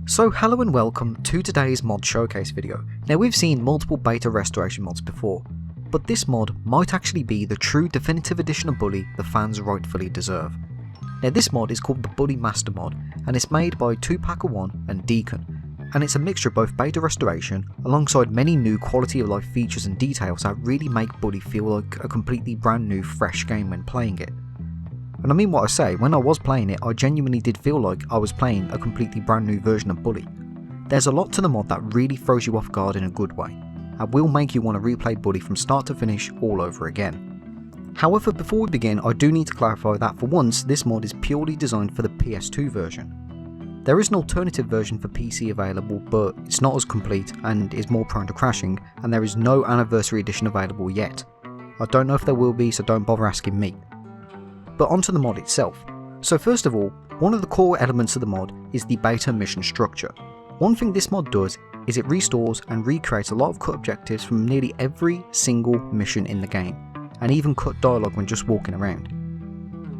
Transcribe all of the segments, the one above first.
So hello and welcome to today's mod showcase video. Now we've seen multiple beta restoration mods before, but this mod might actually be the true definitive edition of Bully the fans rightfully deserve. Now this mod is called the Bully Master mod, and it's made by 2Packer1 and Deacon, and it's a mixture of both beta restoration alongside many new quality of life features and details that really make Bully feel like a completely brand new fresh game when playing it. And I mean what I say, when I was playing it I genuinely did feel like I was playing a completely brand new version of Bully. There's a lot to the mod that really throws you off guard in a good way, and will make you want to replay Bully from start to finish all over again. However, before we begin I do need to clarify that for once this mod is purely designed for the PS2 version. There is an alternative version for PC available, but it's not as complete and is more prone to crashing, and there is no anniversary edition available yet. I don't know if there will be, so don't bother asking me. But onto the mod itself. So first of all, one of the core elements of the mod is the beta mission structure. One thing this mod does is it restores and recreates a lot of cut objectives from nearly every single mission in the game, and even cut dialogue when just walking around.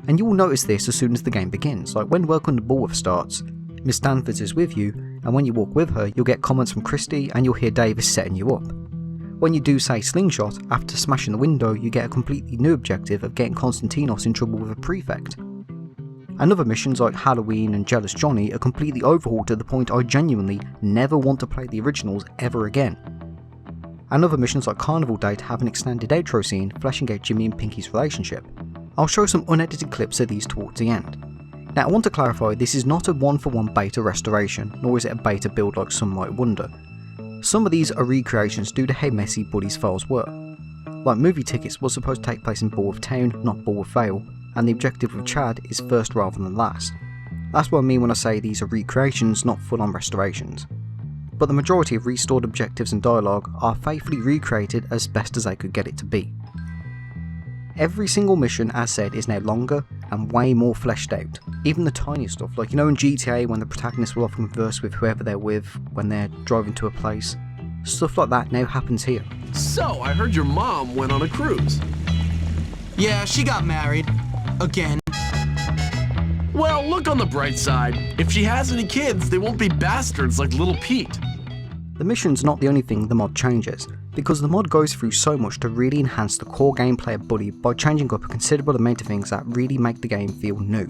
And you will notice this as soon as the game begins, like when Welcome to Bullworth starts, Miss Stanford is with you, and when you walk with her you'll get comments from Christy and you'll hear Davis setting you up. When you do say slingshot, after smashing the window you get a completely new objective of getting Konstantinos in trouble with a prefect. And other missions like Halloween and Jealous Johnny are completely overhauled to the point I genuinely never want to play the originals ever again. And other missions like Carnival Date have an extended outro scene fleshing out Jimmy and Pinky's relationship. I'll show some unedited clips of these towards the end. Now I want to clarify, this is not a one-for-one beta restoration, nor is it a beta build like some might wonder. Some of these are recreations due to how messy Bully's files were. Like Movie Tickets was supposed to take place in Bullworth Town, not Bullworth Vale, and the objective with Chad is first rather than last. That's what I mean when I say these are recreations, not full-on restorations. But the majority of restored objectives and dialogue are faithfully recreated as best as they could get it to be. Every single mission, as said, is now longer and way more fleshed out. Even the tiniest stuff, like you know in GTA when the protagonist will often converse with whoever they're with when they're driving to a place. Stuff like that now happens here. So, I heard your mom went on a cruise. Yeah, she got married. Again. Well, look on the bright side. If she has any kids, they won't be bastards like little Pete. The mission's not the only thing the mod changes, because the mod goes through so much to really enhance the core gameplay of Bully by changing up a considerable amount of things that really make the game feel new.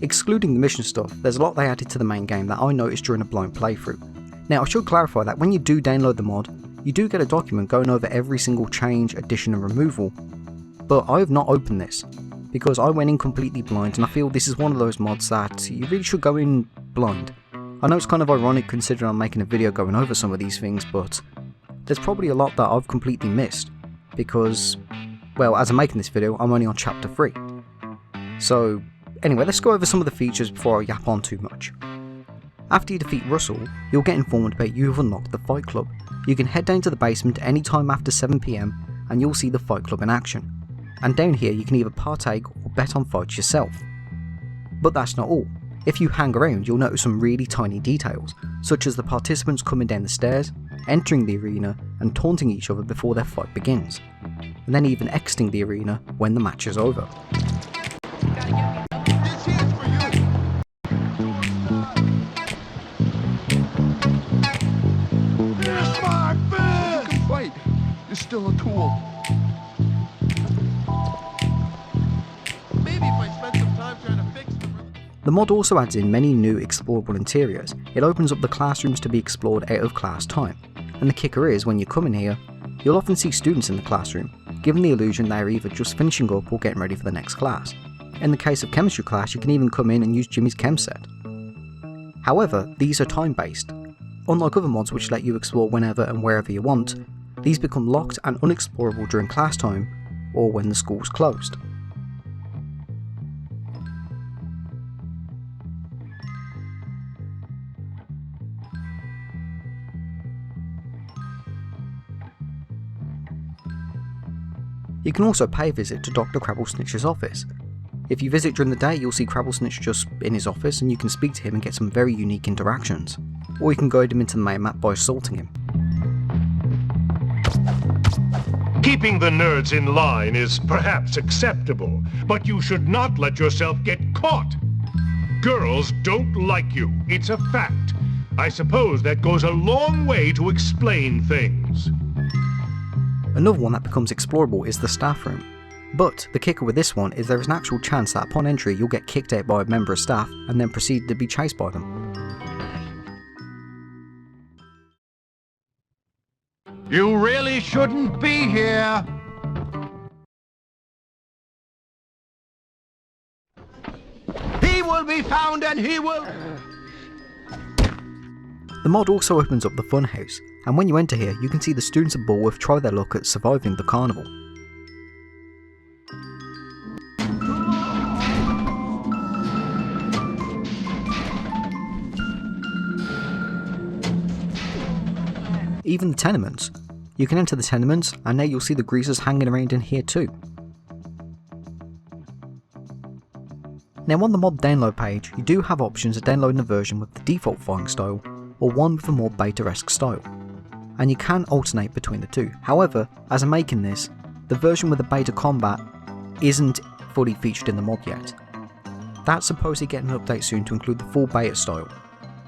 Excluding the mission stuff, there's a lot they added to the main game that I noticed during a blind playthrough. Now I should clarify that when you do download the mod, you do get a document going over every single change, addition and removal, but I have not opened this, because I went in completely blind and I feel this is one of those mods that you really should go in blind. I know it's kind of ironic considering I'm making a video going over some of these things, but there's probably a lot that I've completely missed, because, well, as I'm making this video, I'm only on chapter 3. So, anyway, let's go over some of the features before I yap on too much. After you defeat Russell, you'll get informed about you have unlocked the Fight Club. You can head down to the basement anytime after 7 PM and you'll see the Fight Club in action. And down here you can either partake or bet on fights yourself. But that's not all. If you hang around you'll notice some really tiny details, such as the participants coming down the stairs, entering the arena and taunting each other before their fight begins, and then even exiting the arena when the match is over. Fight. You're still a tool. Maybe if I spend some time trying to fix them. The mod also adds in many new explorable interiors. It opens up the classrooms to be explored out of class time. And the kicker is, when you come in here, you'll often see students in the classroom, giving the illusion they are either just finishing up or getting ready for the next class. In the case of chemistry class, you can even come in and use Jimmy's chem set. However, these are time based. Unlike other mods which let you explore whenever and wherever you want, these become locked and unexplorable during class time or when the school's closed. You can also pay a visit to Dr. Crabblesnitch's office. If you visit during the day you'll see Crabblesnitch just in his office and you can speak to him and get some very unique interactions. Or you can guide him into the main map by assaulting him. Keeping the nerds in line is perhaps acceptable, but you should not let yourself get caught. Girls don't like you, it's a fact. I suppose that goes a long way to explain things. Another one that becomes explorable is the staff room. But the kicker with this one is there is an actual chance that upon entry you'll get kicked out by a member of staff and then proceed to be chased by them. You really shouldn't be here. He will be found and he will... The mod also opens up the funhouse, and when you enter here you can see the students of Bullworth try their luck at surviving the carnival. Even the tenements. You can enter the tenements and now you'll see the greasers hanging around in here too. Now on the mod download page you do have options of downloading a version with the default fighting style or one with a more beta-esque style, and you can alternate between the two. However, as I'm making this, the version with the beta combat isn't fully featured in the mod yet. That's supposedly getting an update soon to include the full beta style.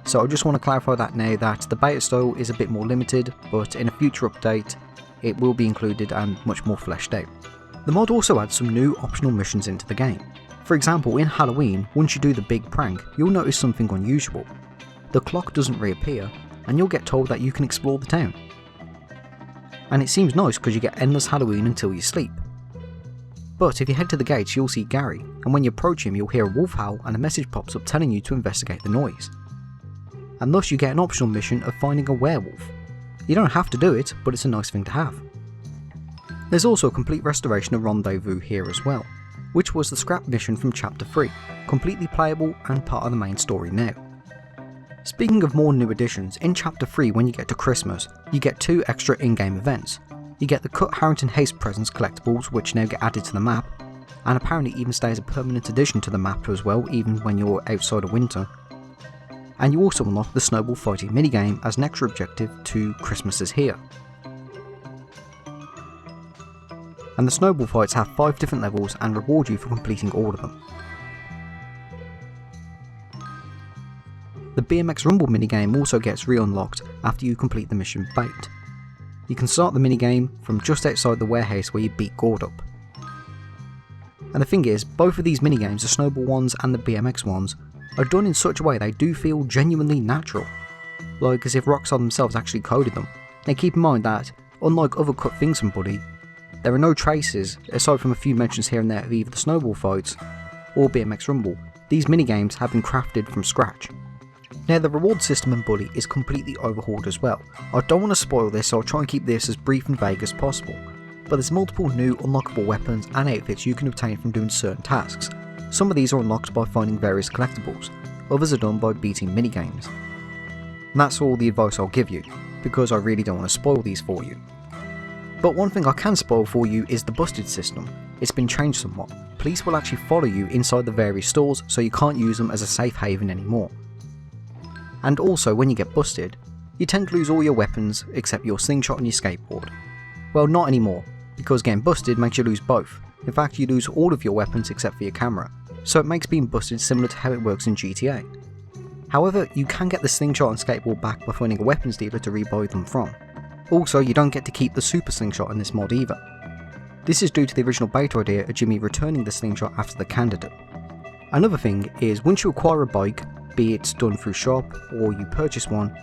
So I just want to clarify that now, that the beta style is a bit more limited, but in a future update it will be included and much more fleshed out. The mod also adds some new optional missions into the game. For example, in Halloween, once you do the big prank, you'll notice something unusual. The clock doesn't reappear, and you'll get told that you can explore the town. And it seems nice because you get endless Halloween until you sleep. But if you head to the gates you'll see Gary, and when you approach him you'll hear a wolf howl and a message pops up telling you to investigate the noise. And thus you get an optional mission of finding a werewolf. You don't have to do it, but it's a nice thing to have. There's also a complete restoration of Rendezvous here as well, which was the scrap mission from Chapter 3, completely playable and part of the main story now. Speaking of more new additions, in Chapter 3 when you get to Christmas, you get 2 extra in-game events. You get the Cut Harrington Haste Presents collectibles which now get added to the map, and apparently even stay as a permanent addition to the map as well even when you're outside of winter. And you also unlock the Snowball fighting minigame as an extra objective to Christmas is Here. And the Snowball fights have 5 different levels and reward you for completing all of them. The BMX Rumble minigame also gets re-unlocked after you complete the mission Bait. You can start the minigame from just outside the warehouse where you beat Gord up. And the thing is, both of these minigames, the Snowball ones and the BMX ones, are done in such a way they do feel genuinely natural, like as if Rockstar themselves actually coded them. Now keep in mind that, unlike other cut things from Buddy, there are no traces, aside from a few mentions here and there of either the Snowball fights or BMX Rumble. These minigames have been crafted from scratch. Now the reward system in Bully is completely overhauled as well. I don't want to spoil this, so I'll try and keep this as brief and vague as possible, but there's multiple new unlockable weapons and outfits you can obtain from doing certain tasks. Some of these are unlocked by finding various collectibles, others are done by beating minigames. And that's all the advice I'll give you, because I really don't want to spoil these for you. But one thing I can spoil for you is the busted system. It's been changed somewhat. Police will actually follow you inside the various stores, so you can't use them as a safe haven anymore. And also, when you get busted, you tend to lose all your weapons except your slingshot and your skateboard. Well, not anymore, because getting busted makes you lose both. In fact, you lose all of your weapons except for your camera, so it makes being busted similar to how it works in GTA. However, you can get the slingshot and skateboard back by finding a weapons dealer to rebuy them from. Also, you don't get to keep the super slingshot in this mod either. This is due to the original beta idea of Jimmy returning the slingshot after the candidate. Another thing is, once you acquire a bike, be it done through shop or you purchase one,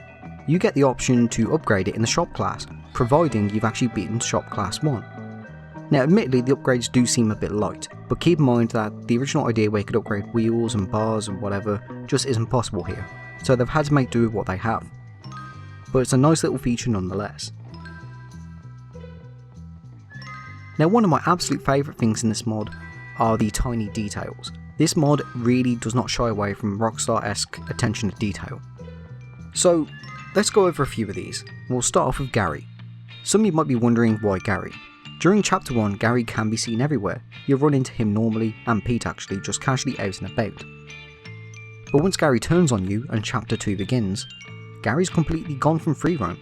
you get the option to upgrade it in the shop class, providing you've actually beaten shop class 1. Now admittedly the upgrades do seem a bit light, but keep in mind that the original idea where you could upgrade wheels and bars and whatever just isn't possible here, so they've had to make do with what they have. But it's a nice little feature nonetheless. Now one of my absolute favourite things in this mod are the tiny details. This mod really does not shy away from Rockstar-esque attention to detail. So let's go over a few of these. We'll start off with Gary. Some of you might be wondering why Gary. During Chapter 1, Gary can be seen everywhere. You run into him normally, and Pete actually, just casually out and about. But once Gary turns on you and Chapter 2 begins, Gary's completely gone from Freeroam,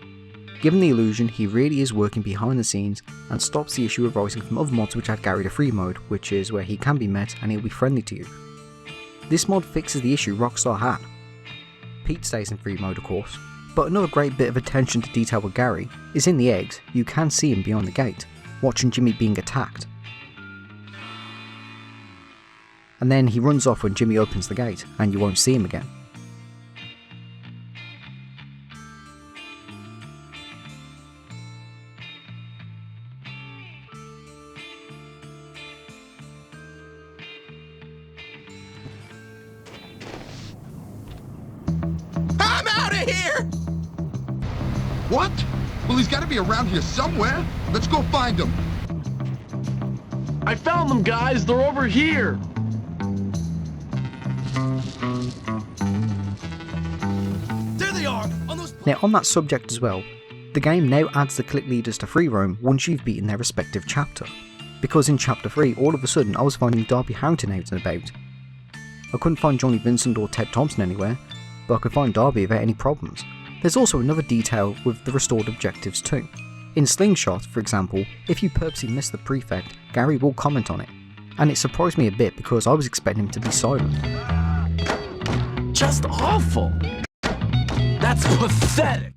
giving the illusion he really is working behind the scenes and stops the issue arising from other mods which add Gary to free mode, which is where he can be met and he'll be friendly to you. This mod fixes the issue Rockstar had. Pete stays in free mode of course, but another great bit of attention to detail with Gary is in the eggs you can see him behind the gate, watching Jimmy being attacked. And then he runs off when Jimmy opens the gate and you won't see him again. I'm out of here! What? Well, he's got to be around here somewhere. Let's go find him. I found them, guys. They're over here. There they are! Now on that subject as well, the game now adds the click leaders to Freeroam once you've beaten their respective chapter. Because in chapter 3 all of a sudden I was finding Darby Harrington out and about. I couldn't find Johnny Vincent or Ted Thompson anywhere, but I could find Darby without any problems. There's also another detail with the restored objectives too. In Slingshot, for example, if you purposely miss the prefect, Gary will comment on it. And it surprised me a bit because I was expecting him to be silent. Just awful. That's pathetic.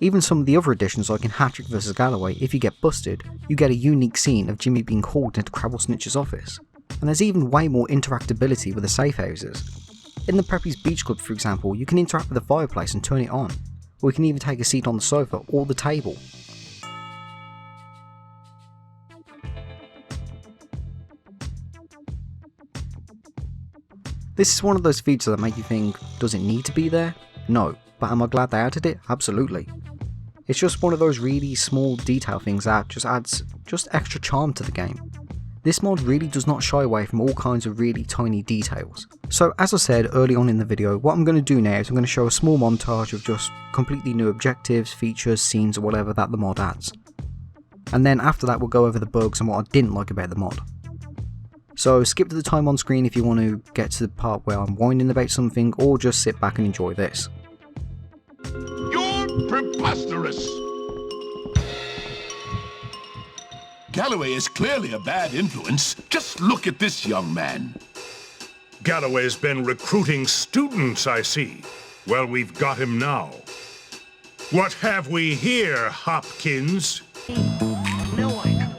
Even some of the other additions like in Hattrick vs Galloway, if you get busted, you get a unique scene of Jimmy being hauled into Crabblesnitch's office. And there's even way more interactability with the Safehouses. In the Preppy's Beach Club for example, you can interact with the fireplace and turn it on, or you can even take a seat on the sofa or the table. This is one of those features that make you think, does it need to be there? No, but am I glad they added it? Absolutely. It's just one of those really small detail things that just adds extra charm to the game. This mod really does not shy away from all kinds of really tiny details. So as I said early on in the video, what I'm going to do now is I'm going to show a small montage of just completely new objectives, features, scenes or whatever that the mod adds. And then after that we'll go over the bugs and what I didn't like about the mod. So skip to the time on screen if you want to get to the part where I'm whining about something, or just sit back and enjoy this. You're preposterous. Galloway is clearly a bad influence. Just look at this young man. Galloway's been recruiting students, I see. Well, we've got him now. What have we here, Hopkins? No, I could.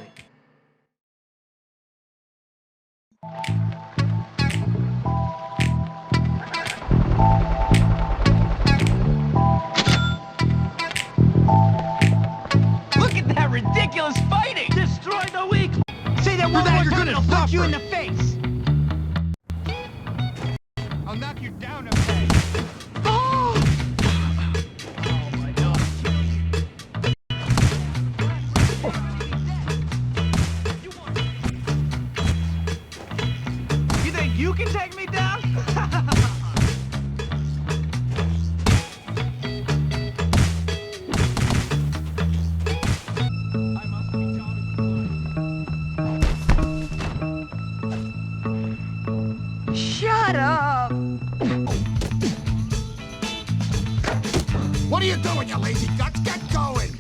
Look at that ridiculous fighting! Destroy the weak! Say that one more time and I'll punch you in the face! I'll knock you down a peg. Oh! Oh my God. You think you can take me down? Shut up! What are you doing, you lazy guts? Get going!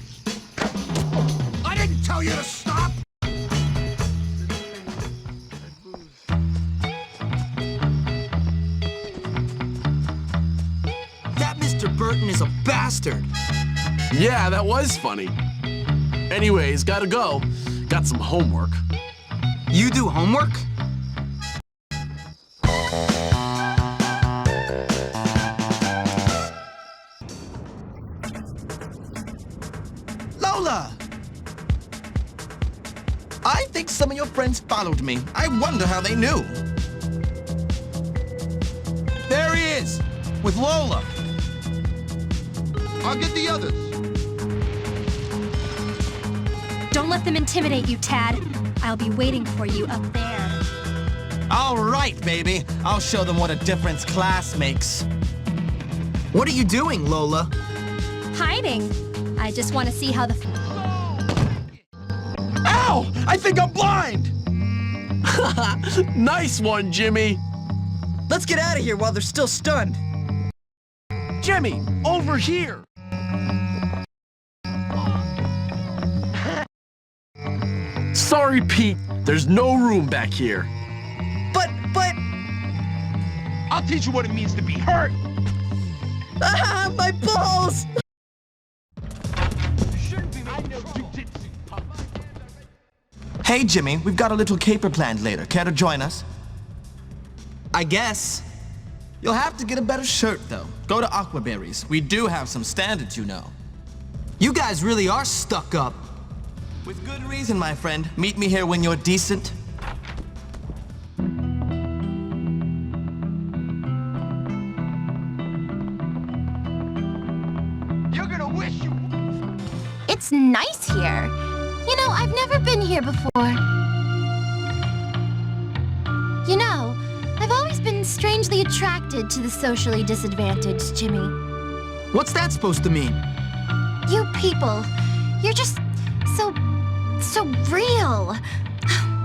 I didn't tell you to stop! That Mr. Burton is a bastard. Yeah, that was funny. Anyways, gotta go. Got some homework. You do homework? Lola! I think some of your friends followed me. I wonder how they knew. There he is, with Lola. I'll get the others. Don't let them intimidate you, Tad. I'll be waiting for you up there. All right, baby. I'll show them what a difference class makes. What are you doing, Lola? Hiding. I just want to see how the... Ow! I think I'm blind! Nice one, Jimmy. Let's get out of here while they're still stunned. Jimmy, over here. Sorry, Pete. There's no room back here. But... I'll I'll teach you what it means to be hurt. Ah, my balls! Hey, Jimmy, we've got a little caper planned later. Care to join us? I guess. You'll have to get a better shirt, though. Go to Aquaberries. We do have some standards, you know. You guys really are stuck up. With good reason, my friend. Meet me here when you're decent. You're gonna wish you... It's nice here. You know, I've never been here before. You know, I've always been strangely attracted to the socially disadvantaged, Jimmy. What's that supposed to mean? You people, you're just so real.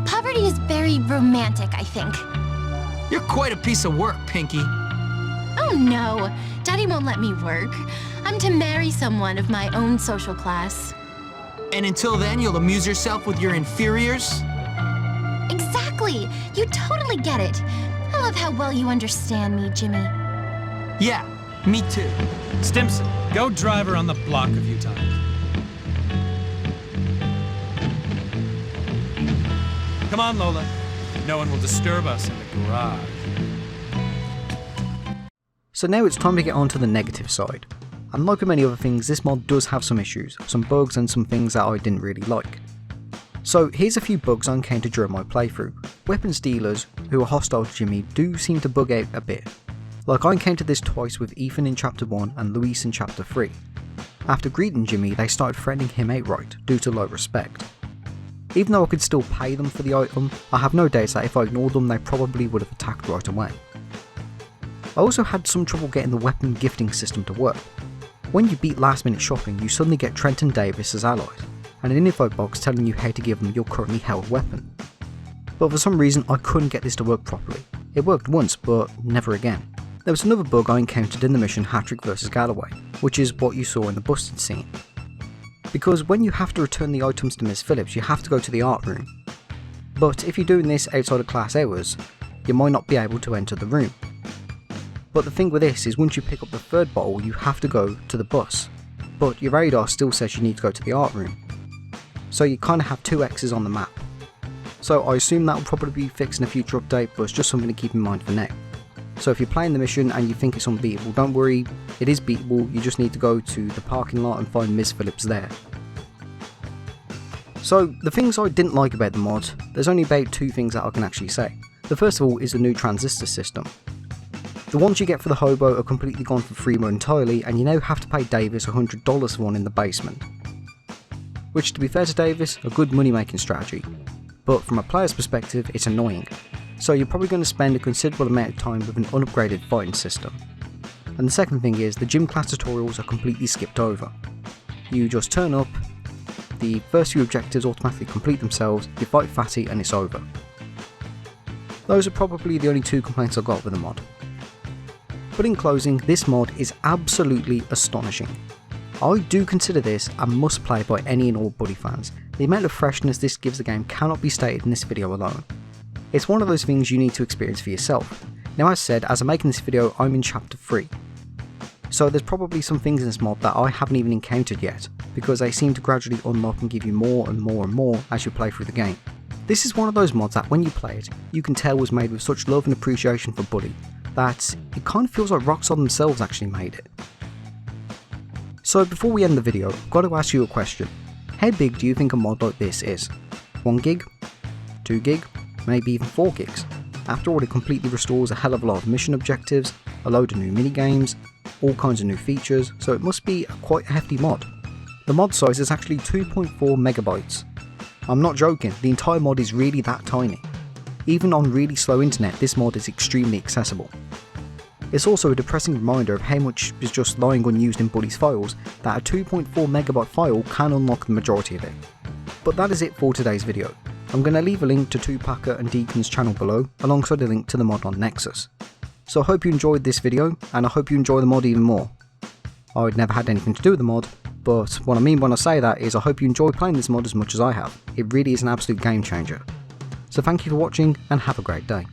Poverty is very romantic, I think. You're quite a piece of work, Pinky. Oh no, Daddy won't let me work. I'm to marry someone of my own social class. And until then, you'll amuse yourself with your inferiors? Exactly! You totally get it. I love how well you understand me, Jimmy. Yeah, me too. Stimson, go drive her on the block a few times. Come on, Lola. No one will disturb us in the garage. So now it's time to get on to the negative side. And like with many other things, this mod does have some issues, some bugs and some things that I didn't really like. So here's a few bugs I encountered during my playthrough. Weapons dealers, who are hostile to Jimmy, do seem to bug out a bit. Like I encountered this twice with Ethan in chapter 1 and Luis in chapter 3. After greeting Jimmy, they started threatening him outright, due to low respect. Even though I could still pay them for the item, I have no doubts that if I ignored them they probably would have attacked right away. I also had some trouble getting the weapon gifting system to work. When you beat last minute shopping, you suddenly get Trent and Davis as allies, and an info box telling you how to give them your currently held weapon. But for some reason I couldn't get this to work properly. It worked once, but never again. There was another bug I encountered in the mission Hattrick vs Galloway, which is what you saw in the busted scene. Because when you have to return the items to Ms. Phillips, you have to go to the art room. But if you're doing this outside of class hours, you might not be able to enter the room. But the thing with this is once you pick up the third bottle, you have to go to the bus. But your radar still says you need to go to the art room. So you kind of have two X's on the map. So I assume that will probably be fixed in a future update, but it's just something to keep in mind for now. So if you're playing the mission and you think it's unbeatable, don't worry, it is beatable, you just need to go to the parking lot and find Ms. Phillips there. So the things I didn't like about the mod, there's only about two things that I can actually say. The first of all is the new transistor system. The ones you get for the hobo are completely gone for Freeroam entirely, and you now have to pay Davis $100 for one in the basement. Which, to be fair to Davis, a good money making strategy. But from a player's perspective, it's annoying. So you're probably going to spend a considerable amount of time with an unupgraded fighting system. And the second thing is, the gym class tutorials are completely skipped over. You just turn up, the first few objectives automatically complete themselves, you fight Fatty and it's over. Those are probably the only two complaints I got with the mod. But in closing, this mod is absolutely astonishing. I do consider this a must play by any and all Buddy fans. The amount of freshness this gives the game cannot be stated in this video alone. It's one of those things you need to experience for yourself. Now as said, as I'm making this video, I'm in chapter 3. So there's probably some things in this mod that I haven't even encountered yet, because they seem to gradually unlock and give you more and more and more as you play through the game. This is one of those mods that when you play it, you can tell was made with such love and appreciation for Buddy, that it kind of feels like Rockstar themselves actually made it. So before we end the video, I've got to ask you a question. How big do you think a mod like this is? 1 gig? 2 gig? Maybe even 4 gigs? After all, it completely restores a hell of a lot of mission objectives, a load of new minigames, all kinds of new features, so it must be quite a hefty mod. The mod size is actually 2.4 megabytes. I'm not joking, the entire mod is really that tiny. Even on really slow internet, this mod is extremely accessible. It's also a depressing reminder of how much is just lying unused in Buddy's files, that a 2.4 megabyte file can unlock the majority of it. But that is it for today's video. I'm going to leave a link to Tupaca and Deacon's channel below, alongside a link to the mod on Nexus. So I hope you enjoyed this video, and I hope you enjoy the mod even more. I'd never had anything to do with the mod, but what I mean when I say that is I hope you enjoy playing this mod as much as I have. It really is an absolute game changer. So thank you for watching, and have a great day.